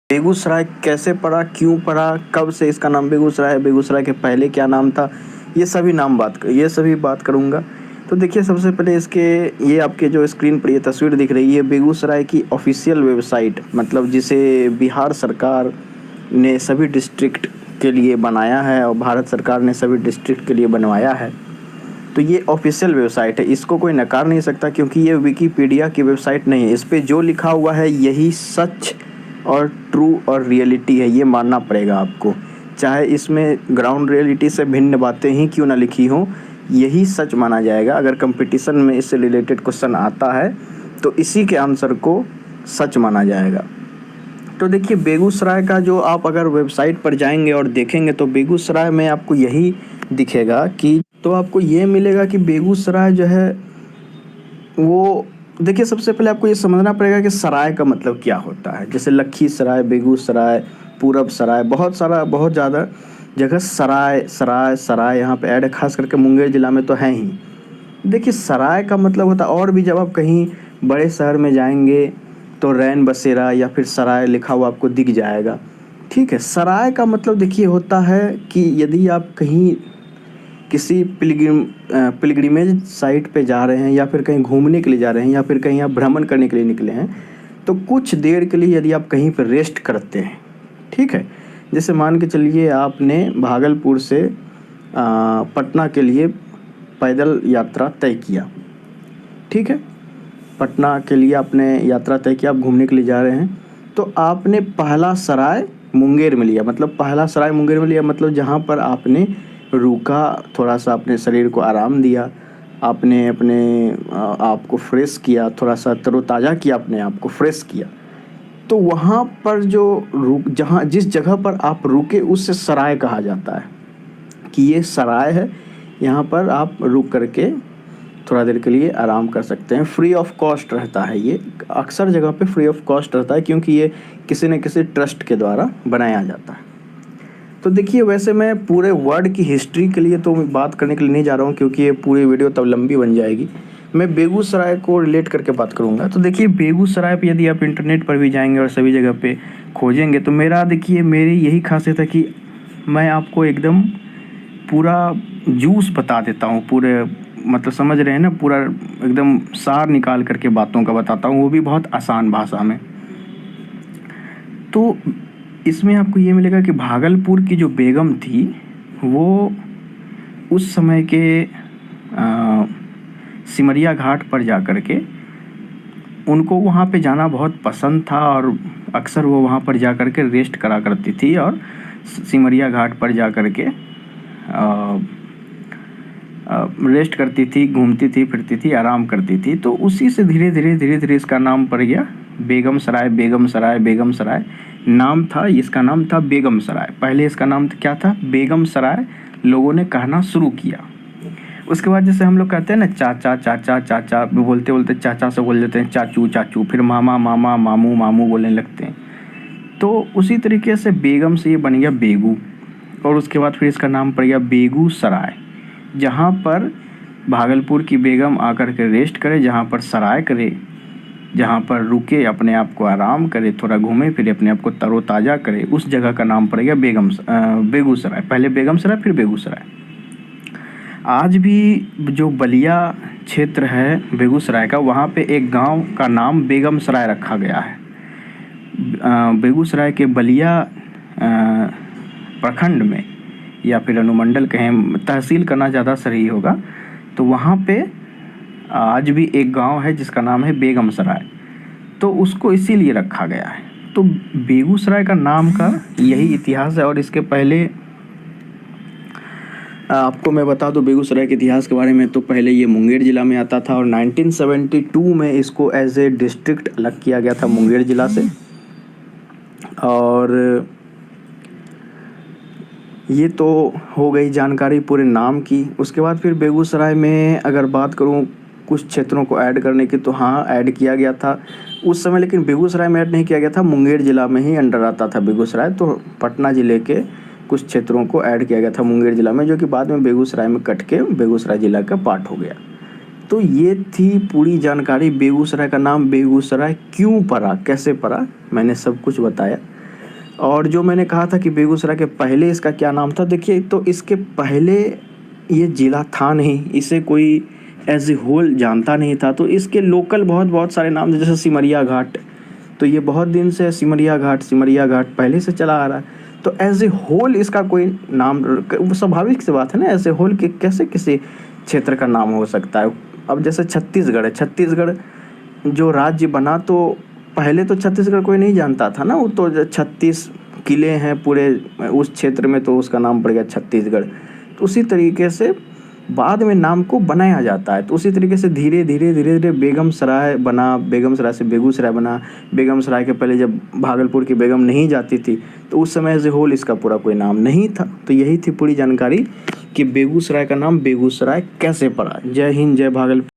बेगूसराय कैसे पड़ा, क्यों पड़ा, कब से इसका नाम बेगूसराय है, बेगूसराय के पहले क्या नाम था, ये सभी बात करूँगा। तो देखिए, सबसे पहले ये आपके जो स्क्रीन पर ये तस्वीर दिख रही है बेगूसराय की ऑफिशियल वेबसाइट, मतलब जिसे बिहार सरकार ने सभी डिस्ट्रिक्ट के लिए बनाया है और भारत सरकार ने सभी डिस्ट्रिक्ट के लिए बनवाया है। तो ये ऑफिशियल वेबसाइट है, इसको कोई नकार नहीं सकता, क्योंकि ये विकिपीडिया की वेबसाइट नहीं है। इस पर जो लिखा हुआ है यही सच और ट्रू और रियलिटी है, ये मानना पड़ेगा आपको। चाहे इसमें ग्राउंड रियलिटी से भिन्न बातें ही क्यों ना लिखी हों, यही सच माना जाएगा। अगर कंपटीशन में इससे रिलेटेड क्वेश्चन आता है तो इसी के आंसर को सच माना जाएगा। तो देखिए, बेगूसराय का जो आप अगर वेबसाइट पर जाएंगे और देखेंगे तो बेगूसराय में आपको यही दिखेगा कि, तो आपको ये मिलेगा कि बेगूसराय जो है वो, देखिए सबसे पहले आपको ये समझना पड़ेगा कि सराय का मतलब क्या होता है। जैसे लखीसराय, बेगूसराय, पूरब सराय, बहुत ज़्यादा जगह सराय यहाँ पे ऐड है, खास करके मुंगेर ज़िला में तो है ही। देखिए, सराय का मतलब होता है, और भी जब आप कहीं बड़े शहर में जाएंगे तो रैन बसेरा या फिर सराय लिखा हुआ आपको दिख जाएगा। ठीक है, सराय का मतलब देखिए होता है कि यदि आप कहीं किसी पिलग्रिमेज साइट पे जा रहे हैं या फिर कहीं घूमने के लिए जा रहे हैं या फिर कहीं आप भ्रमण करने के लिए निकले हैं, तो कुछ देर के लिए यदि आप कहीं पर रेस्ट करते हैं, ठीक है, जैसे मान के चलिए आपने भागलपुर से पटना के लिए पैदल यात्रा तय किया, ठीक है, पटना के लिए आपने यात्रा तय किया, आप घूमने के लिए जा रहे हैं, तो आपने पहला सराय मुंगेर में लिया। मतलब पहला सराय मुंगेर में लिया मतलब जहाँ पर आपने रुका, थोड़ा सा अपने शरीर को आराम दिया, आपने अपने आप को फ्रेश किया, थोड़ा सा तरोताज़ा किया, अपने आप को फ्रेश किया। तो वहाँ पर जिस जगह पर आप रुके उससे सराय कहा जाता है, कि ये सराय है, यहाँ पर आप रुक करके थोड़ा देर के लिए आराम कर सकते हैं। फ्री ऑफ कॉस्ट रहता है, ये अक्सर जगह पे फ्री ऑफ कॉस्ट रहता है, क्योंकि ये किसी न किसी ट्रस्ट के द्वारा बनाया जाता है। तो देखिए, वैसे मैं पूरे वर्ड की हिस्ट्री के लिए तो बात करने के लिए नहीं जा रहा हूँ, क्योंकि ये पूरी वीडियो तब लंबी बन जाएगी। मैं बेगूसराय को रिलेट करके बात करूँगा। तो देखिए, बेगूसराय पे यदि आप इंटरनेट पर भी जाएंगे और सभी जगह पे खोजेंगे तो मेरी यही खासियत है कि मैं आपको एकदम पूरा जूस बता देता हूँ, पूरे मतलब समझ रहे हैं ना, पूरा एकदम सार निकाल करके बातों का बताता हूँ, वो भी बहुत आसान भाषा में। तो इसमें आपको ये मिलेगा कि भागलपुर की जो बेगम थी वो उस समय के सिमरिया घाट पर जा कर के, उनको वहाँ पे जाना बहुत पसंद था और अक्सर वो वहाँ पर जा कर के रेस्ट करा करती थी और सिमरिया घाट पर जा कर के रेस्ट करती थी, घूमती थी, फिरती थी, आराम करती थी। तो उसी से धीरे धीरे इसका नाम पड़ गया बेगम सराय नाम था, इसका नाम था बेगम सराय। पहले इसका नाम क्या था, बेगम सराय लोगों ने कहना शुरू किया। उसके बाद जैसे हम लोग कहते हैं ना चाचा बोलते चाचा से बोल देते हैं चाचू, फिर मामा मामू बोलने लगते हैं। तो उसी तरीके से बेगम से ये बन गया बेगू, और उसके बाद फिर इसका नाम पड़ गया बेगूसराय, जहाँ पर भागलपुर की बेगम आकर के रेस्ट करे, जहाँ पर सराय करे, जहाँ पर रुके, अपने आप को आराम करे, थोड़ा घूमे फिरे, अपने आप को तरोताज़ा करे, उस जगह का नाम पड़ गया बेगूसराय। पहले बेगम सराय फिर बेगूसराय। आज भी जो बलिया क्षेत्र है बेगूसराय का, वहाँ पे एक गांव का नाम बेगम सराय रखा गया है। बेगूसराय के बलिया प्रखंड में या फिर अनुमंडल कहें, तहसील करना ज़्यादा सही होगा, तो वहाँ पे आज भी एक गांव है जिसका नाम है बेगम सराय, तो उसको इसीलिए रखा गया है। तो बेगूसराय का नाम का यही इतिहास है। और इसके पहले आपको मैं बता दूं बेगूसराय के इतिहास के बारे में, तो पहले ये मुंगेर ज़िला में आता था और 1972 में इसको एज ए डिस्ट्रिक्ट अलग किया गया था मुंगेर ज़िला से। और ये तो हो गई जानकारी पूरे नाम की। उसके बाद फिर बेगूसराय में अगर बात करूं कुछ क्षेत्रों को ऐड करने की, तो हाँ ऐड किया गया था उस समय, लेकिन बेगूसराय में ऐड नहीं किया गया था, मुंगेर ज़िला में ही अंडर आता था बेगूसराय। तो पटना ज़िले के कुछ क्षेत्रों को ऐड किया गया था मुंगेर ज़िला में, जो कि बाद में बेगूसराय में कट के बेगूसराय ज़िला का पार्ट हो गया। तो ये थी पूरी जानकारी। बेगूसराय का नाम बेगूसराय क्यों पड़ा, कैसे पड़ा, मैंने सब कुछ बताया। और जो मैंने कहा था कि बेगूसराय के पहले इसका क्या नाम था, देखिए तो इसके पहले ये ज़िला था नहीं, इसे कोई एज ए होल जानता नहीं था। तो इसके लोकल बहुत बहुत सारे नाम थे, जैसे सिमरिया घाट, तो ये बहुत दिन से सिमरिया घाट पहले से चला आ रहा है। तो एज ए होल इसका कोई नाम, स्वाभाविक सी बात है ना, एज ए होल के कैसे किसी क्षेत्र का नाम हो सकता है। अब जैसे छत्तीसगढ़ है, छत्तीसगढ़ जो राज्य बना तो पहले तो छत्तीसगढ़ कोई नहीं जानता था ना, वो तो 36 किले हैं पूरे उस क्षेत्र में, तो उसका नाम पड़ गया छत्तीसगढ़। तो उसी तरीके से बाद में नाम को बनाया जाता है। तो उसी तरीके से धीरे धीरे बेगमसराय बना, बेगमसराय से बेगूसराय बना। बेगमसराय के पहले जब भागलपुर की बेगम नहीं जाती थी तो उस समय एज ए होल इसका पूरा कोई नाम नहीं था। तो यही थी पूरी जानकारी कि बेगूसराय का नाम बेगूसराय कैसे पड़ा। जय हिंद, जय भागलपुर।